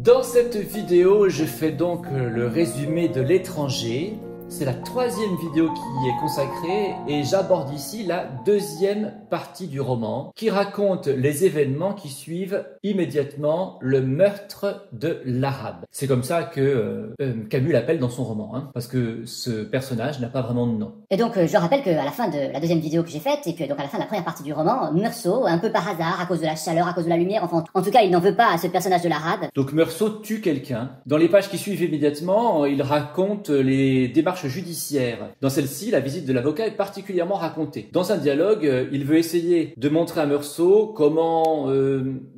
Dans cette vidéo, je fais donc le résumé de L'étranger. C'est la troisième vidéo qui est consacrée et j'aborde ici la deuxième partie du roman qui raconte les événements qui suivent immédiatement le meurtre de l'Arabe. C'est comme ça que Camus l'appelle dans son roman, hein, parce que ce personnage n'a pas vraiment de nom. Et donc je rappelle qu'à la fin de la deuxième vidéo que j'ai faite et puis donc à la fin de la première partie du roman, Meursault, un peu par hasard, à cause de la chaleur, à cause de la lumière, enfin en tout cas il n'en veut pas à ce personnage de l'Arabe. Donc Meursault tue quelqu'un. Dans les pages qui suivent immédiatement, il raconte les démarches judiciaires. Dans celle-ci, la visite de l'avocat est particulièrement racontée. Dans un dialogue, il veut essayer de montrer à Meursault comment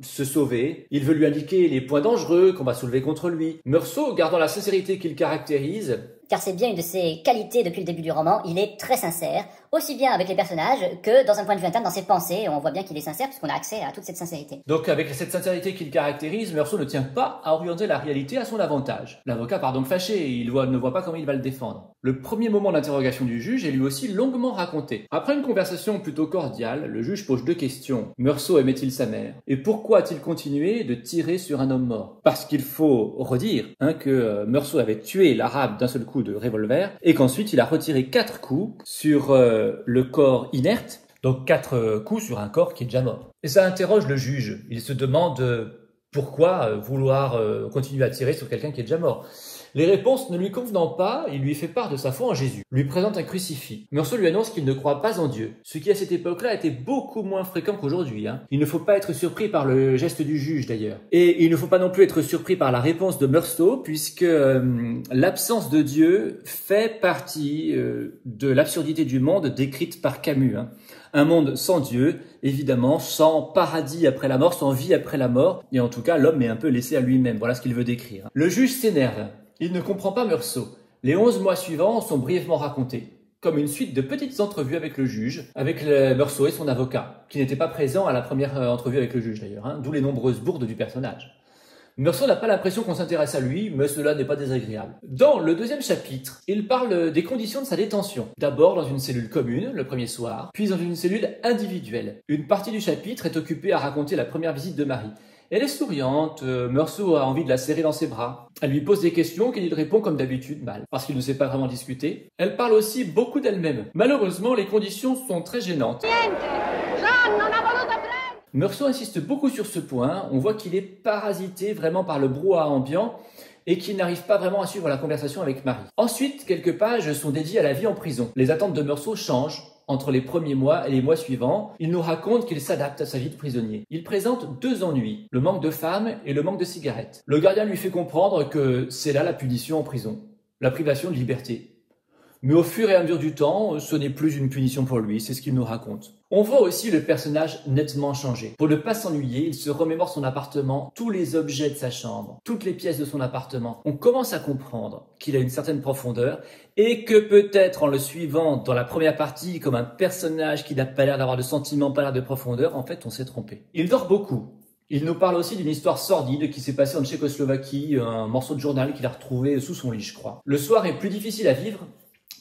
se sauver. Il veut lui indiquer les points dangereux qu'on va soulever contre lui. Meursault, gardant la sincérité qu'il caractérise, Car c'est bien une de ses qualités depuis le début du roman, il est très sincère, aussi bien avec les personnages que dans un point de vue interne, dans ses pensées, on voit bien qu'il est sincère puisqu'on a accès à toute cette sincérité. Donc avec cette sincérité qu'il caractérise, Meursault ne tient pas à orienter la réalité à son avantage. L'avocat part donc fâché et ne voit pas comment il va le défendre. Le premier moment d'interrogation du juge est lui aussi longuement raconté. Après une conversation plutôt cordiale, le juge pose deux questions. Meursault aimait-il sa mère? Et pourquoi a-t-il continué de tirer sur un homme mort? Parce qu'il faut redire que Meursault avait tué l'Arabe d'un seul coup de revolver et qu'ensuite il a retiré 4 coups sur le corps inerte, donc 4 coups sur un corps qui est déjà mort. Et ça interroge le juge. Il se demande pourquoi vouloir continuer à tirer sur quelqu'un qui est déjà mort. Les réponses ne lui convenant pas, il lui fait part de sa foi en Jésus, lui présente un crucifix. Meursault lui annonce qu'il ne croit pas en Dieu, ce qui à cette époque-là était beaucoup moins fréquent qu'aujourd'hui. Il ne faut pas être surpris par le geste du juge d'ailleurs. Et il ne faut pas non plus être surpris par la réponse de Meursault, puisque l'absence de Dieu fait partie de l'absurdité du monde décrite par Camus. Un monde sans Dieu, évidemment, sans paradis après la mort, sans vie après la mort, et en tout cas l'homme est un peu laissé à lui-même, voilà ce qu'il veut décrire. Le juge s'énerve. Il ne comprend pas Meursault. Les 11 mois suivants sont brièvement racontés, comme une suite de petites entrevues avec le juge, avec Meursault et son avocat, qui n'était pas présent à la première entrevue avec le juge d'ailleurs, d'où les nombreuses bourdes du personnage. Meursault n'a pas l'impression qu'on s'intéresse à lui, mais cela n'est pas désagréable. Dans le deuxième chapitre, il parle des conditions de sa détention. D'abord dans une cellule commune, le premier soir, puis dans une cellule individuelle. Une partie du chapitre est occupée à raconter la première visite de Marie. Elle est souriante, Meursault a envie de la serrer dans ses bras. Elle lui pose des questions qu'il répond comme d'habitude mal, parce qu'il ne sait pas vraiment discuter. Elle parle aussi beaucoup d'elle-même. Malheureusement, les conditions sont très gênantes. Meursault insiste beaucoup sur ce point, on voit qu'il est parasité vraiment par le brouhaha ambiant et qu'il n'arrive pas vraiment à suivre la conversation avec Marie. Ensuite, quelques pages sont dédiées à la vie en prison. Les attentes de Meursault changent entre les premiers mois et les mois suivants. Il nous raconte qu'il s'adapte à sa vie de prisonnier. Il présente 2 ennuis, le manque de femmes et le manque de cigarettes. Le gardien lui fait comprendre que c'est là la punition en prison, la privation de liberté. Mais au fur et à mesure du temps, ce n'est plus une punition pour lui, c'est ce qu'il nous raconte. On voit aussi le personnage nettement changer. Pour ne pas s'ennuyer, il se remémore son appartement, tous les objets de sa chambre, toutes les pièces de son appartement. On commence à comprendre qu'il a une certaine profondeur et que peut-être en le suivant dans la première partie comme un personnage qui n'a pas l'air d'avoir de sentiments, pas l'air de profondeur, en fait on s'est trompé. Il dort beaucoup. Il nous parle aussi d'une histoire sordide qui s'est passée en Tchécoslovaquie, un morceau de journal qu'il a retrouvé sous son lit, je crois. Le soir est plus difficile à vivre,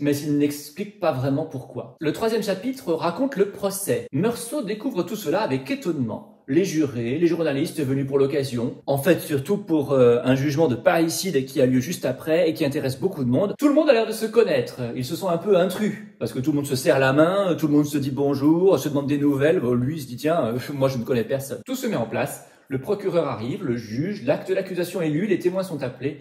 mais il n'explique pas vraiment pourquoi. Le troisième chapitre raconte le procès. Meursault découvre tout cela avec étonnement. Les jurés, les journalistes venus pour l'occasion, en fait surtout pour un jugement de parricide qui a lieu juste après et qui intéresse beaucoup de monde. Tout le monde a l'air de se connaître, ils se sont un peu intrus, parce que tout le monde se serre la main, tout le monde se dit bonjour, se demande des nouvelles, lui il se dit tiens, moi je ne connais personne. Tout se met en place, le procureur arrive, le juge, l'acte de l'accusation est lu, les témoins sont appelés.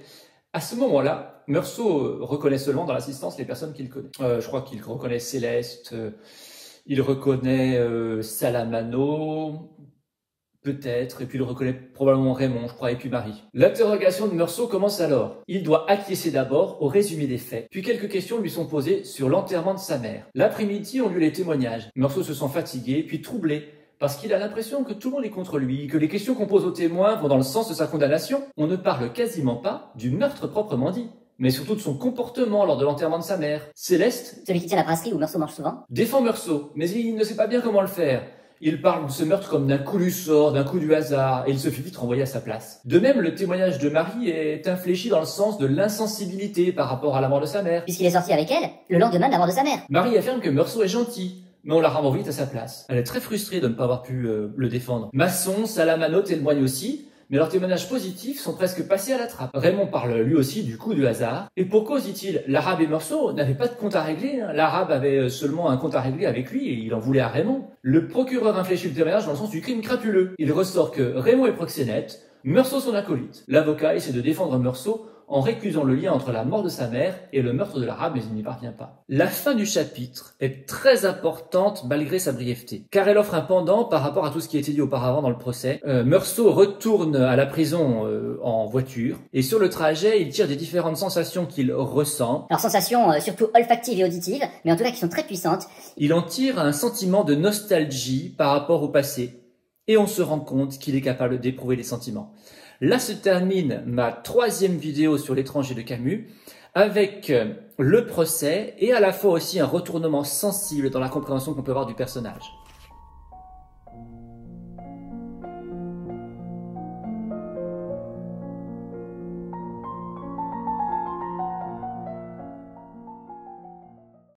À ce moment-là, Meursault reconnaît seulement dans l'assistance les personnes qu'il connaît. Je crois qu'il reconnaît Céleste, il reconnaît Salamano, peut-être, et puis il reconnaît probablement Raymond, je crois, et puis Marie. L'interrogation de Meursault commence alors. Il doit acquiescer d'abord au résumé des faits, puis quelques questions lui sont posées sur l'enterrement de sa mère. L'après-midi ont lieu les témoignages. Meursault se sent fatigué, puis troublé, parce qu'il a l'impression que tout le monde est contre lui, que les questions qu'on pose aux témoins vont dans le sens de sa condamnation. On ne parle quasiment pas du meurtre proprement dit, mais surtout de son comportement lors de l'enterrement de sa mère. Céleste, Celui qui tient la brasserie où Meursault mange souvent, défend Meursault, mais il ne sait pas bien comment le faire. Il parle de ce meurtre comme d'un coup du sort, d'un coup du hasard, et il se fait vite renvoyer à sa place. De même, le témoignage de Marie est infléchi dans le sens de l'insensibilité par rapport à la mort de sa mère. puisqu'il est sorti avec elle le lendemain de la mort de sa mère. Marie affirme que Meursault est gentil, mais on la renvoie vite à sa place. Elle est très frustrée de ne pas avoir pu le défendre. Masson, Salamano témoignent aussi, Mais leurs témoignages positifs sont presque passés à la trappe. Raymond parle lui aussi du coup du hasard. Et pour cause, dit-il, l'arabe et Meursault n'avaient pas de compte à régler. L'arabe avait seulement un compte à régler avec lui et il en voulait à Raymond. Le procureur infléchit le témoignage dans le sens du crime crapuleux. Il ressort que Raymond est proxénète, Meursault son acolyte. L'avocat essaie de défendre Meursault en récusant le lien entre la mort de sa mère et le meurtre de l'arabe, mais il n'y parvient pas. La fin du chapitre est très importante malgré sa brièveté, car elle offre un pendant par rapport à tout ce qui a été dit auparavant dans le procès. Meursault retourne à la prison en voiture, et sur le trajet, il tire des différentes sensations qu'il ressent. Alors sensations surtout olfactives et auditives, mais en tout cas qui sont très puissantes. Il en tire un sentiment de nostalgie par rapport au passé, et on se rend compte qu'il est capable d'éprouver les sentiments. Là se termine ma 3e vidéo sur l'étranger de Camus, avec le procès et à la fois aussi un retournement sensible dans la compréhension qu'on peut avoir du personnage.